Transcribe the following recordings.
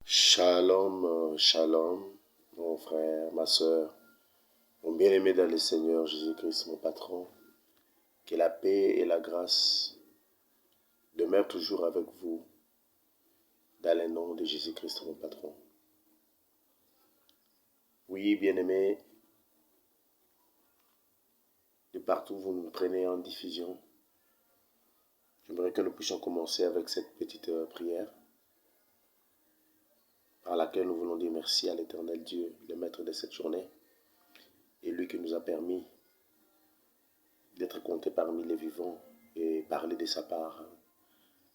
Shalom, shalom, mon frère, ma soeur, mon bien-aimé dans le Seigneur Jésus-Christ, mon patron. Que la paix et la grâce demeurent toujours avec vous dans le nom de Jésus-Christ, mon patron. Oui, bien-aimé, de partout vous nous prenez en diffusion. J'aimerais que nous puissions commencer avec cette petite prière par laquelle nous voulons dire merci à l'Éternel Dieu, le maître de cette journée, et lui qui nous a permis d'être comptés parmi les vivants et parler de sa part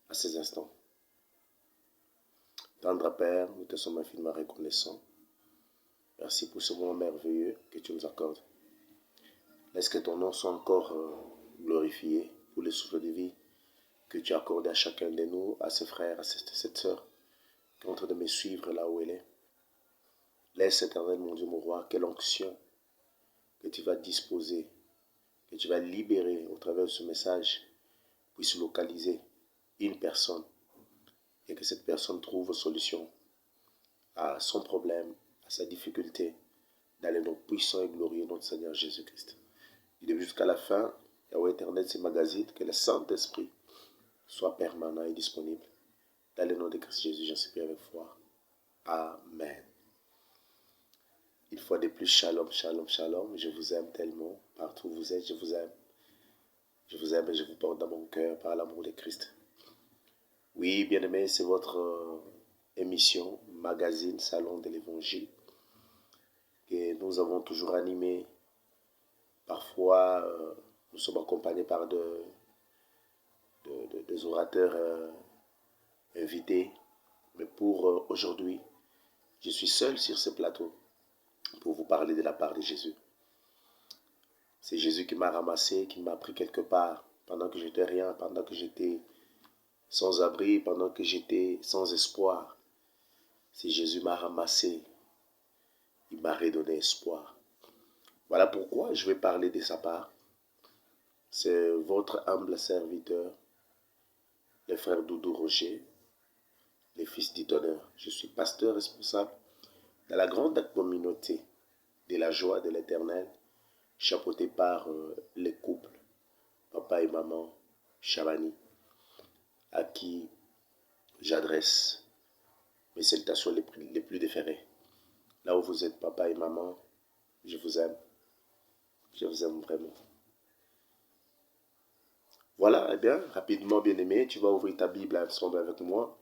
à ces instants. Tendre Père, nous te sommes infiniment reconnaissants. Merci pour ce moment merveilleux que tu nous accordes. Laisse que ton nom soit encore glorifié pour le souffle de vie que tu accordes à chacun de nous, à ce frère, à cette sœur qui est en train de me suivre là où elle est. Laisse, éternel mon Dieu, mon roi, quelle onction que tu vas disposer, que tu vas libérer au travers de ce message, puisse localiser une personne et que cette personne trouve solution à son problème, à sa difficulté, dans le nom puissant et glorieux de notre Seigneur Jésus-Christ. Du début jusqu'à la fin, Yahweh éternel, ces magazines, que le Saint-Esprit soit permanent et disponible. Dans le nom de Christ Jésus, j'en supplie avec foi. Amen. Une fois de plus, shalom, shalom, shalom. Je vous aime tellement. Partout où vous êtes, je vous aime. Je vous aime et je vous porte dans mon cœur par l'amour de Christ. Oui, bien-aimés, c'est votre émission, magazine, Salon de l'Évangile, que nous avons toujours animé. Parfois, nous sommes accompagnés par des orateurs invités. Mais pour aujourd'hui, je suis seul sur ce plateau pour vous parler de la part de Jésus. C'est Jésus qui m'a ramassé, qui m'a pris quelque part pendant que j'étais rien, pendant que j'étais sans abri, pendant que j'étais sans espoir. C'est Jésus m'a ramassé, il m'a redonné espoir. Voilà pourquoi je vais parler de sa part. C'est votre humble serviteur, le frère Doudou Roger, le fils d'Idonneur. Je suis pasteur responsable dans la grande communauté de la joie de l'Éternel, chapeauté par les couples, papa et maman Chabani, à qui j'adresse mes salutations les plus déférées. Là où vous êtes, papa et maman, je vous aime vraiment. Voilà, eh bien, rapidement, bien-aimé, tu vas ouvrir ta Bible ensemble avec moi.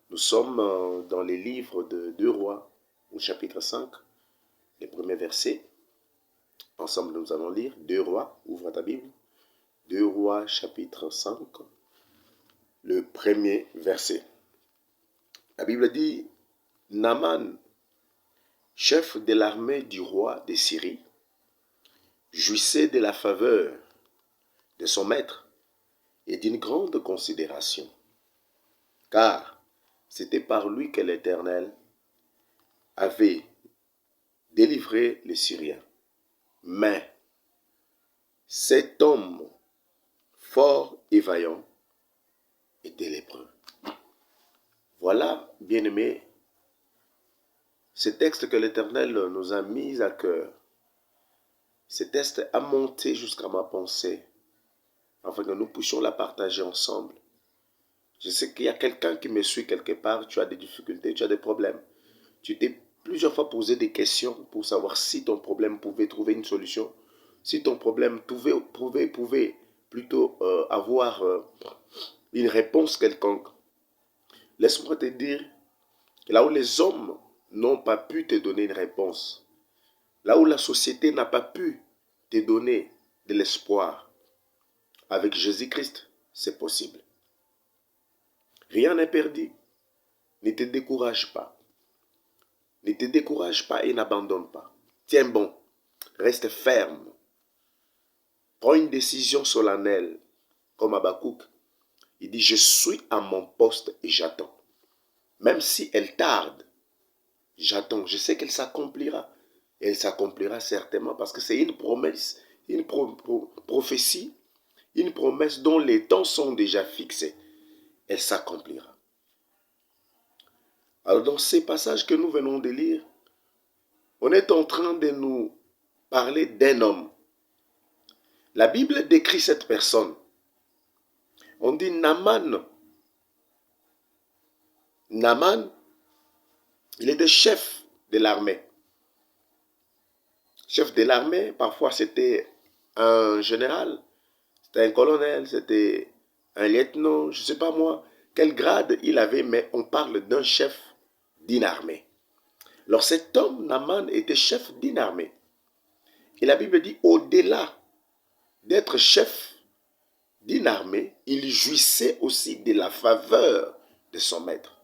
Nous sommes dans les livres de 2 Rois, au chapitre 5, les premiers versets. Ensemble, nous allons lire 2 Rois, ouvre ta Bible. 2 Rois, chapitre 5, le premier verset. La Bible dit, Naaman, chef de l'armée du roi de Syrie, jouissait de la faveur de son maître et d'une grande considération, car c'était par lui que l'Éternel avait délivré les Syriens. Mais cet homme fort et vaillant était lépreux. Voilà, bien-aimés, ce texte que l'Éternel nous a mis à cœur. Ce texte a monté jusqu'à ma pensée, afin que nous puissions la partager ensemble. Je sais qu'il y a quelqu'un qui me suit quelque part, tu as des difficultés, tu as des problèmes. Tu t'es plusieurs fois posé des questions pour savoir si ton problème pouvait trouver une solution, si ton problème pouvait plutôt avoir une réponse quelconque. Laisse-moi te dire que là où les hommes n'ont pas pu te donner une réponse, là où la société n'a pas pu te donner de l'espoir, avec Jésus-Christ, c'est possible. Rien n'est perdu. Ne te décourage pas. Ne te décourage pas et n'abandonne pas. Tiens bon. Reste ferme. Prends une décision solennelle. Comme Habakkuk. Il dit, je suis à mon poste et j'attends. Même si elle tarde, j'attends. Je sais qu'elle s'accomplira. Elle s'accomplira certainement parce que c'est une promesse, une prophétie, une promesse dont les temps sont déjà fixés. Elle s'accomplira. Alors dans ces passages que nous venons de lire, on est en train de nous parler d'un homme. La Bible décrit cette personne. On dit Naaman. Naaman, il était chef de l'armée. Chef de l'armée, parfois c'était un général, c'était un colonel, c'était un lieutenant, je ne sais pas moi quel grade il avait, mais on parle d'un chef d'une armée. Alors cet homme, Naaman, était chef d'une armée. Et la Bible dit, au-delà d'être chef d'une armée, il jouissait aussi de la faveur de son maître.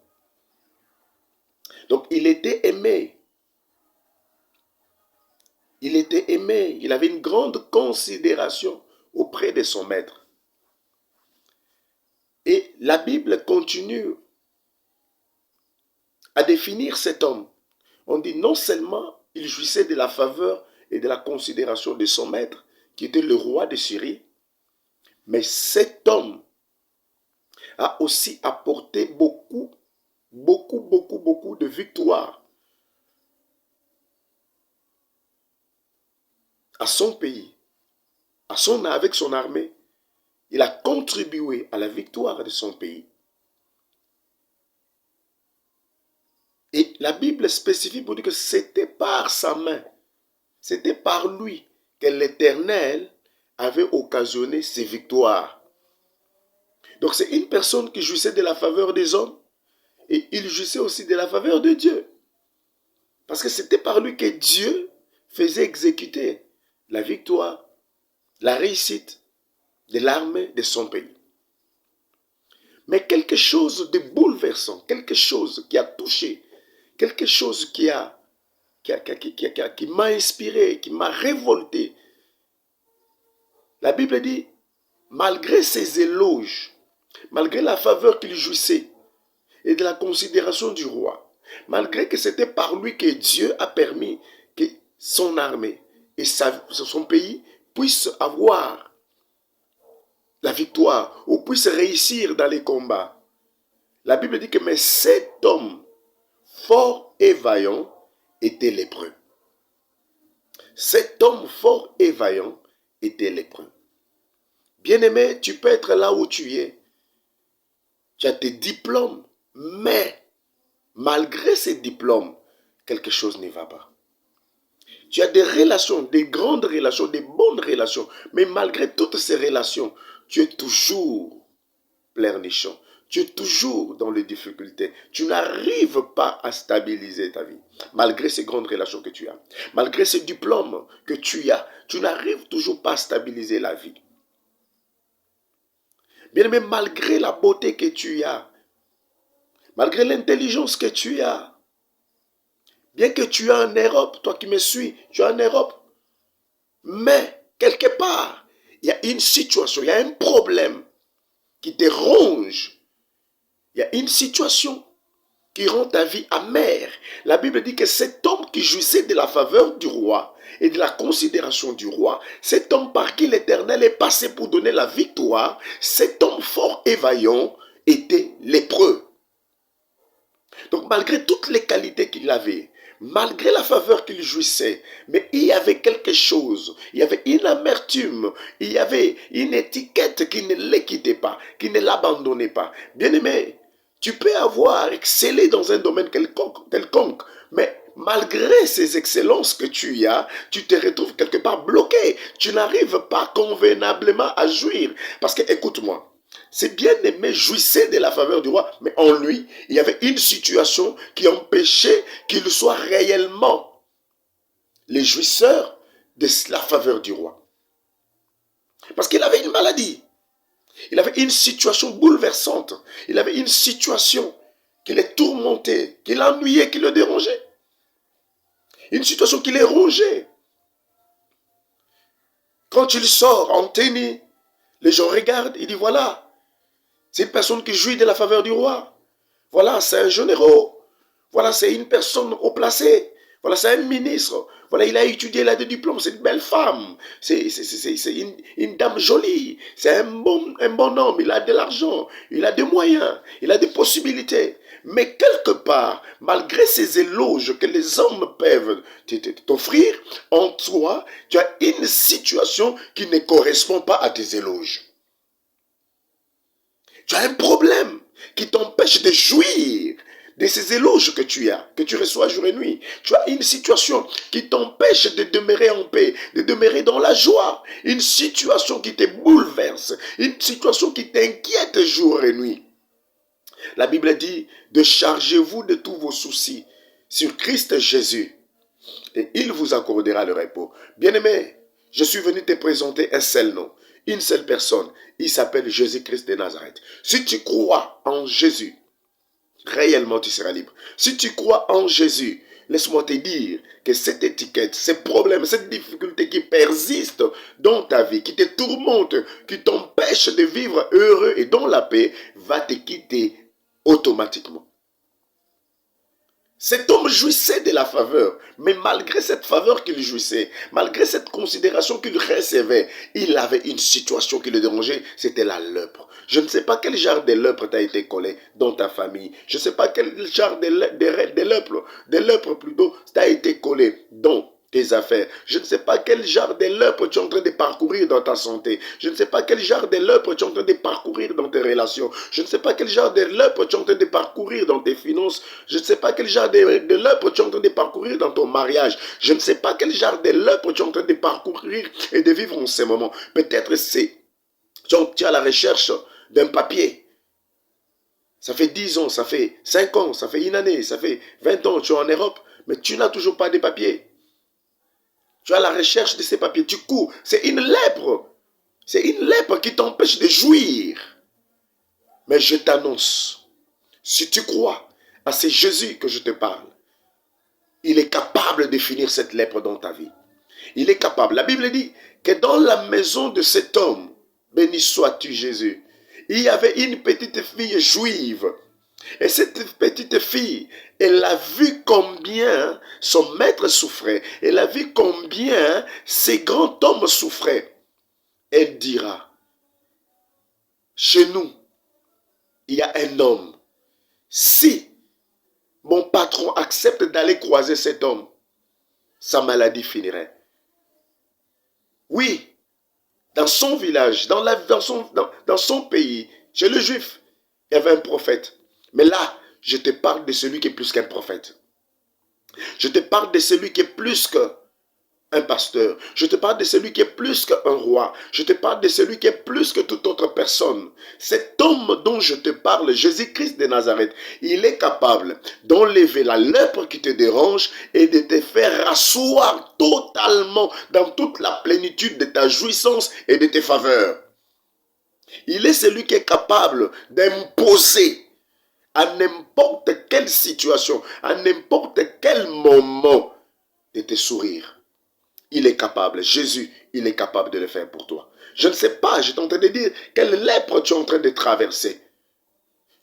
Donc il était aimé. Il était aimé, il avait une grande considération auprès de son maître. Et la Bible continue à définir cet homme. On dit non seulement il jouissait de la faveur et de la considération de son maître, qui était le roi de Syrie, mais cet homme a aussi apporté beaucoup de victoires à son pays, avec son armée. Il a contribué à la victoire de son pays. Et la Bible spécifie pour dire que c'était par sa main, c'était par lui que l'Éternel avait occasionné ces victoires. Donc c'est une personne qui jouissait de la faveur des hommes et il jouissait aussi de la faveur de Dieu. Parce que c'était par lui que Dieu faisait exécuter la victoire, la réussite de l'armée de son pays. Mais quelque chose de bouleversant, quelque chose qui a touché, quelque chose qui m'a inspiré, qui m'a révolté. La Bible dit, malgré ses éloges, malgré la faveur qu'il jouissait et de la considération du roi, malgré que c'était par lui que Dieu a permis que son armée et son pays puissent avoir la victoire ou puissent réussir dans les combats. La Bible dit que mais cet homme fort et vaillant était lépreux. Cet homme fort et vaillant était lépreux. Bien-aimé, tu peux être là où tu es. Tu as tes diplômes, mais malgré ces diplômes, quelque chose ne va pas. Tu as des relations, des grandes relations, des bonnes relations, mais malgré toutes ces relations, tu es toujours pleurnichant. Tu es toujours dans les difficultés. Tu n'arrives pas à stabiliser ta vie. Malgré ces grandes relations que tu as. Malgré ces diplômes que tu as. Tu n'arrives toujours pas à stabiliser la vie. Bien aimé, malgré la beauté que tu as. Malgré l'intelligence que tu as. Bien que tu es en Europe, toi qui me suis, tu es en Europe. Mais, quelque part, il y a une situation, il y a un problème qui te ronge. Il y a une situation qui rend ta vie amère. La Bible dit que cet homme qui jouissait de la faveur du roi et de la considération du roi, cet homme par qui l'Éternel est passé pour donner la victoire, cet homme fort et vaillant était lépreux. Donc malgré toutes les qualités qu'il avait, malgré la faveur qu'il jouissait, mais il y avait quelque chose, il y avait une amertume, il y avait une étiquette qui ne le quittait pas, qui ne l'abandonnait pas. Bien-aimé, tu peux avoir excellé dans un domaine quelconque, mais malgré ces excellences que tu as, tu te retrouves quelque part bloqué. Tu n'arrives pas convenablement à jouir. Parce que, écoute-moi, c'est bien aimé jouissait de la faveur du roi, mais en lui, il y avait une situation qui empêchait qu'il soit réellement le jouisseur de la faveur du roi. Parce qu'il avait une maladie. Il avait une situation bouleversante. Il avait une situation qui le tourmentait, qui l'ennuyait, qui le dérangeait. Une situation qui les rongeait. Quand il sort en tennis, les gens regardent, ils disent voilà, c'est une personne qui jouit de la faveur du roi. Voilà, c'est un jeune héros. Voilà, c'est une personne haut placée. Voilà, c'est un ministre. Voilà, il a étudié, il a des diplômes. C'est une belle femme. C'est une dame jolie. C'est un bon homme. Il a de l'argent. Il a des moyens. Il a des possibilités. Mais quelque part, malgré ces éloges que les hommes peuvent t'offrir, en toi, tu as une situation qui ne correspond pas à tes éloges. Tu as un problème qui t'empêche de jouir de ces éloges que tu as, que tu reçois jour et nuit. Tu as une situation qui t'empêche de demeurer en paix, de demeurer dans la joie. Une situation qui te bouleverse, une situation qui t'inquiète jour et nuit. La Bible dit de chargez-vous de tous vos soucis sur Christ Jésus et il vous accordera le repos. Bien-aimé, je suis venu te présenter un seul nom, une seule personne. Il s'appelle Jésus-Christ de Nazareth. Si tu crois en Jésus, réellement tu seras libre. Si tu crois en Jésus, laisse-moi te dire que cette étiquette, ces problèmes, cette difficulté qui persiste dans ta vie, qui te tourmente, qui t'empêche de vivre heureux et dans la paix, va te quitter automatiquement. Cet homme jouissait de la faveur, mais malgré cette faveur qu'il jouissait, malgré cette considération qu'il recevait, il avait une situation qui le dérangeait, c'était la lèpre. Je ne sais pas quel genre de lèpre t'a été collé dans ta famille. Je ne sais pas quel genre de lèpre plutôt t'a été collé dans tes affaires. Je ne sais pas quel genre de lèpre tu es en train de parcourir dans ta santé. Je ne sais pas quel genre de lèpre tu es en train de parcourir dans tes relations. Je ne sais pas quel genre de lèpre tu es en train de parcourir dans tes finances. Je ne sais pas quel genre de lèpre tu es en train de parcourir dans ton mariage. Je ne sais pas quel genre de lèpre tu es en train de parcourir et de vivre en ce moment. Peut-être c'est tu es à la recherche d'un papier. Ça fait 10 ans, ça fait 5 ans, ça fait une année, ça fait 20 ans, tu es en Europe, mais tu n'as toujours pas de papiers. Tu as la recherche de ces papiers, tu cours. C'est une lèpre. C'est une lèpre qui t'empêche de jouir. Mais je t'annonce, si tu crois à ce Jésus que je te parle, il est capable de finir cette lèpre dans ta vie. Il est capable. La Bible dit que dans la maison de cet homme, béni sois-tu Jésus, il y avait une petite fille juive. Et cette petite fille, elle a vu combien son maître souffrait. Elle a vu combien ces grands hommes souffraient. Elle dira, chez nous, il y a un homme. Si mon patron accepte d'aller croiser cet homme, sa maladie finirait. Oui, dans son village, dans son pays, chez le juif, il y avait un prophète. Mais là, je te parle de celui qui est plus qu'un prophète. Je te parle de celui qui est plus qu'un pasteur. Je te parle de celui qui est plus qu'un roi. Je te parle de celui qui est plus que toute autre personne. Cet homme dont je te parle, Jésus-Christ de Nazareth, il est capable d'enlever la lèpre qui te dérange et de te faire rasseoir totalement dans toute la plénitude de ta jouissance et de tes faveurs. Il est celui qui est capable d'imposer à n'importe quelle situation, à n'importe quel moment, de te sourire. Il est capable. Jésus, il est capable de le faire pour toi. Je ne sais pas, je suis en train de dire quelle lèpre tu es en train de traverser.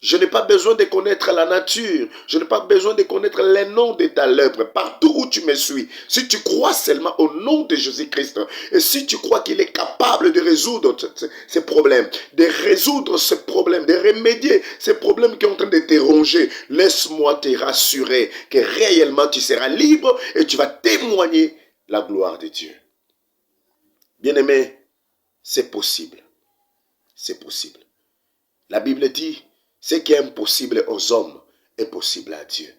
Je n'ai pas besoin de connaître la nature. Je n'ai pas besoin de connaître les noms de ta lèpre. Partout où tu me suis, si tu crois seulement au nom de Jésus-Christ, et si tu crois qu'il est capable de résoudre ces problèmes, de résoudre ces problèmes, de remédier ces problèmes qui sont en train de te ronger, laisse-moi te rassurer que réellement tu seras libre et tu vas témoigner la gloire de Dieu. Bien-aimé, c'est possible. C'est possible. La Bible dit, ce qui est impossible aux hommes est possible à Dieu.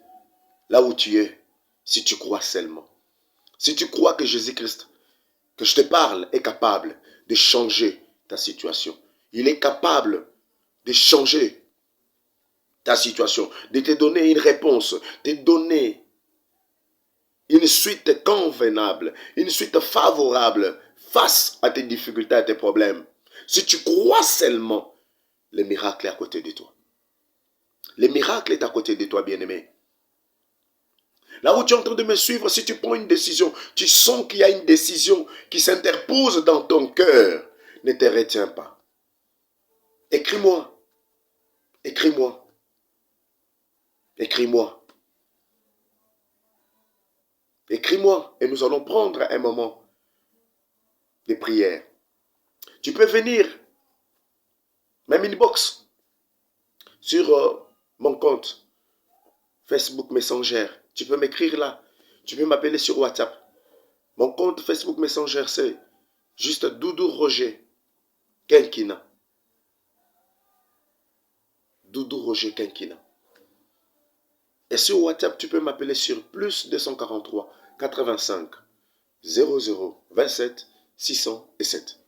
Là où tu es, si tu crois seulement. Si tu crois que Jésus-Christ, que je te parle, est capable de changer ta situation. Il est capable de changer ta situation, de te donner une réponse, de te donner une suite convenable, une suite favorable face à tes difficultés, à tes problèmes. Si tu crois seulement, le miracle est à côté de toi. Le miracle est à côté de toi, bien-aimé. Là où tu es en train de me suivre, si tu prends une décision, tu sens qu'il y a une décision qui s'interpose dans ton cœur, ne te retiens pas. Écris-moi. Écris-moi. Écris-moi. Écris-moi et nous allons prendre un moment de prière. Tu peux venir, même inbox, sur mon compte. Facebook Messenger. Tu peux m'écrire là. Tu peux m'appeler sur WhatsApp. Mon compte Facebook Messenger, c'est juste Doudou Roger Kenkina. Doudou Roger Kenkina. Et sur WhatsApp, tu peux m'appeler sur plus 243 85 00 27 607.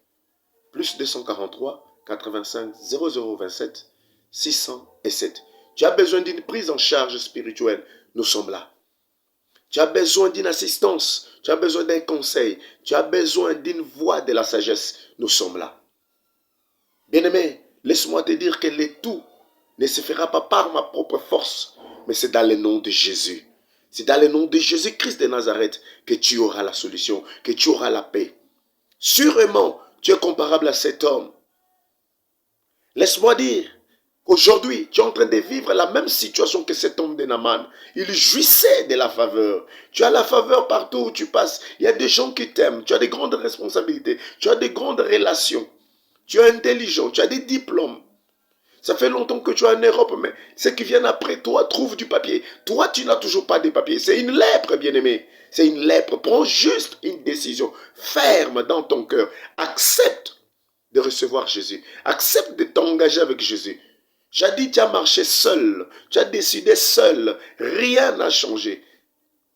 Plus 243 85 00 27 607. Tu as besoin d'une prise en charge spirituelle. Nous sommes là. Tu as besoin d'une assistance. Tu as besoin d'un conseil. Tu as besoin d'une voix de la sagesse. Nous sommes là. Bien-aimé, laisse-moi te dire que le tout ne se fera pas par ma propre force, mais c'est dans le nom de Jésus. C'est dans le nom de Jésus-Christ de Nazareth que tu auras la solution, que tu auras la paix. Sûrement, tu es comparable à cet homme. Laisse-moi dire qu'aujourd'hui, tu es en train de vivre la même situation que cet homme de Naaman. Il jouissait de la faveur. Tu as la faveur partout où tu passes. Il y a des gens qui t'aiment. Tu as des grandes responsabilités. Tu as des grandes relations. Tu es intelligent. Tu as des diplômes. Ça fait longtemps que tu es en Europe, mais ceux qui viennent après toi trouvent du papier. Toi, tu n'as toujours pas de papier. C'est une lèpre, bien-aimé. C'est une lèpre. Prends juste une décision ferme dans ton cœur. Accepte de recevoir Jésus. Accepte de t'engager avec Jésus. Jadis, tu as marché seul. Tu as décidé seul. Rien n'a changé.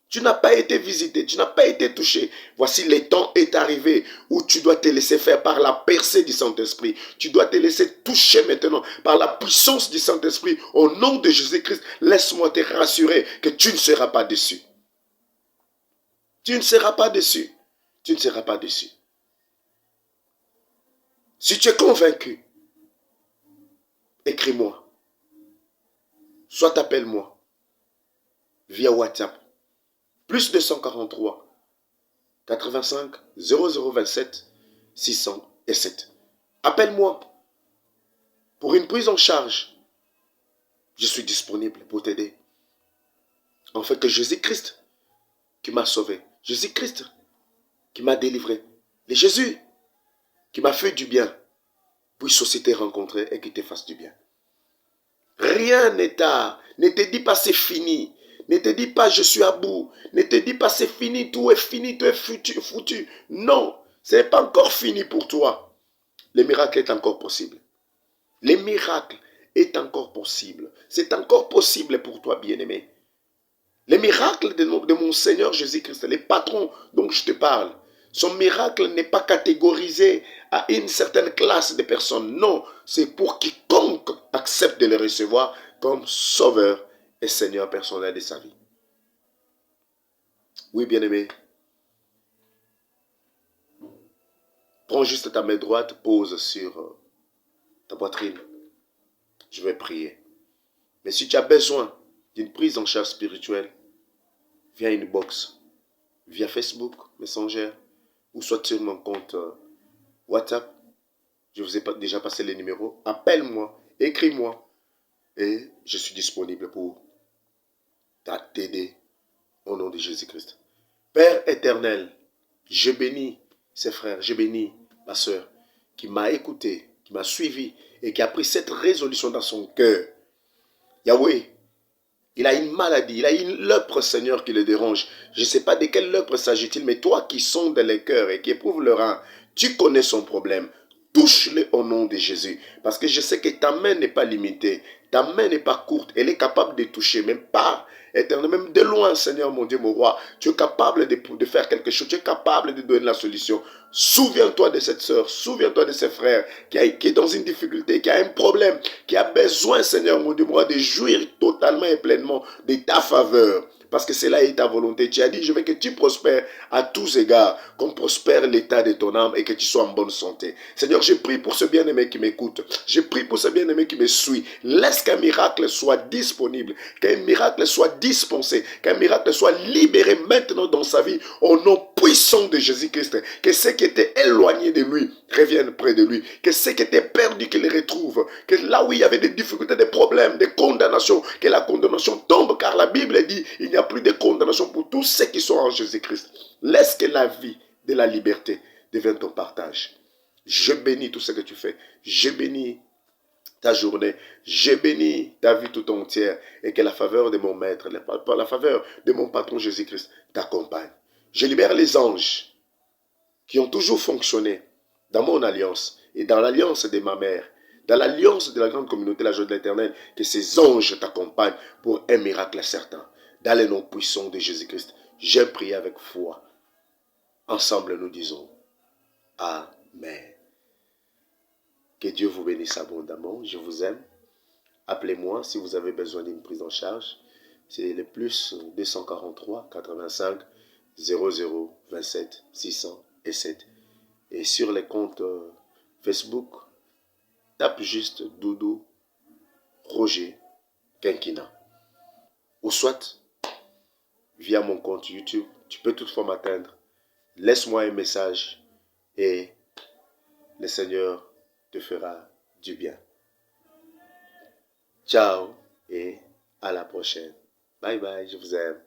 Tu n'as pas été visité, tu n'as pas été touché. Voici le temps est arrivé où tu dois te laisser faire par la percée du Saint-Esprit. Tu dois te laisser toucher maintenant par la puissance du Saint-Esprit. Au nom de Jésus-Christ, laisse-moi te rassurer que tu ne seras pas déçu. Tu ne seras pas déçu. Tu ne seras pas déçu. Si tu es convaincu, écris-moi. Soit appelle-moi via WhatsApp. Plus 243 85 0027 607. Appelle-moi pour une prise en charge. Je suis disponible pour t'aider. En fait, que Jésus-Christ qui m'a sauvé, Jésus-Christ qui m'a délivré, le Jésus qui m'a fait du bien, puisse aussi te rencontrer et qui te fasse du bien. Rien n'est tard. Ne te dis pas c'est fini. Ne te dis pas je suis à bout. Ne te dis pas c'est fini, tout est fini, tout est foutu. Non, ce n'est pas encore fini pour toi. Le miracle est encore possible. Le miracle est encore possible. C'est encore possible pour toi, bien-aimé. Le miracle de mon Seigneur Jésus-Christ, le patron dont je te parle, son miracle n'est pas catégorisé à une certaine classe de personnes. Non, c'est pour quiconque accepte de le recevoir comme sauveur et Seigneur personnel de sa vie. Oui, bien-aimé. Prends juste ta main droite, pose sur ta poitrine. Je vais prier. Mais si tu as besoin d'une prise en charge spirituelle, via une box, via Facebook, Messenger, ou soit sur mon compte WhatsApp, je vous ai déjà passé les numéros. Appelle-moi, écris-moi, et je suis disponible pour t'aider au nom de Jésus-Christ. Père éternel, je bénis ses frères, je bénis ma soeur qui m'a écouté, qui m'a suivi et qui a pris cette résolution dans son cœur. Yahweh, il a une maladie, il a une lèpre, Seigneur, qui le dérange. Je ne sais pas de quelle lèpre s'agit-il, mais toi qui sondes les cœurs et qui éprouves le rein, tu connais son problème. Touche-le au nom de Jésus. Parce que je sais que ta main n'est pas limitée. Ta main n'est pas courte. Elle est capable de toucher, même pas éternel, même de loin, Seigneur, mon Dieu, mon roi. Tu es capable de faire quelque chose. Tu es capable de donner la solution. Souviens-toi de cette sœur. Souviens-toi de ce frère qui est dans une difficulté, qui a un problème, qui a besoin, Seigneur, mon Dieu, mon roi, de jouir totalement et pleinement de ta faveur. Parce que cela est ta volonté. Tu as dit, je veux que tu prospères à tous égards, qu'on prospère l'état de ton âme et que tu sois en bonne santé. Seigneur, je prie pour ce bien-aimé qui m'écoute. Je prie pour ce bien-aimé qui me suit. Laisse qu'un miracle soit disponible, qu'un miracle soit dispensé, qu'un miracle soit libéré maintenant dans sa vie au nom puissant de Jésus-Christ. Que ceux qui étaient éloignés de lui reviennent près de lui. Que ceux qui étaient perdus qu'ils les retrouvent. Que là où il y avait des difficultés, des problèmes, des condamnations, que la condamnation tombe, car la Bible dit il n'y a plus de condamnation pour tous ceux qui sont en Jésus-Christ. Laisse que la vie de la liberté devienne ton partage. Je bénis tout ce que tu fais. Je bénis ta journée. J'ai béni ta vie tout entière et que la faveur de mon maître, la faveur de mon patron Jésus-Christ t'accompagne. Je libère les anges qui ont toujours fonctionné dans mon alliance et dans l'alliance de ma mère, dans l'alliance de la grande communauté, la joie de l'Éternel, que ces anges t'accompagnent pour un miracle certain. Dans les noms puissants de Jésus-Christ, j'ai prié avec foi. Ensemble, nous disons Amen. Que Dieu vous bénisse abondamment. Je vous aime. Appelez-moi si vous avez besoin d'une prise en charge. C'est le plus 243 85 00 27 607. Et sur les comptes Facebook, tape juste Doudou Roger Kenkina. Ou soit, via mon compte YouTube, tu peux toutefois m'atteindre. Laisse-moi un message et le Seigneur te fera du bien. Ciao et à la prochaine. Bye bye, je vous aime.